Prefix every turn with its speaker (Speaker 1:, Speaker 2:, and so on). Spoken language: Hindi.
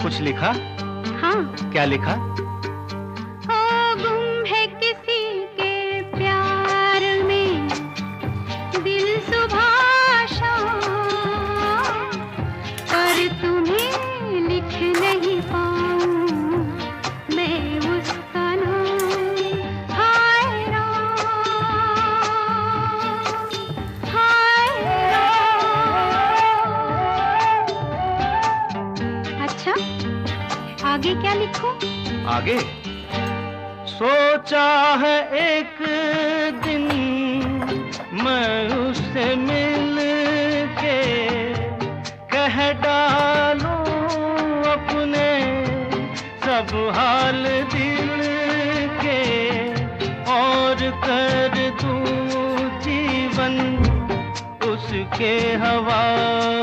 Speaker 1: कुछ लिखा?
Speaker 2: हाँ।
Speaker 1: क्या लिखा?
Speaker 2: गुम है किसी के प्यार में दिल सुबह शाम, पर तुम्हें लिख नहीं पाऊं मैं उसका नाम। हाय राम, हाय राम। अच्छा, आगे क्या लिखूं?
Speaker 1: आगे सोचा है एक दिन मैं उससे मिल के कह डालूं अपने सब हाल दिल के, और कर दूं जीवन उसके हवाले।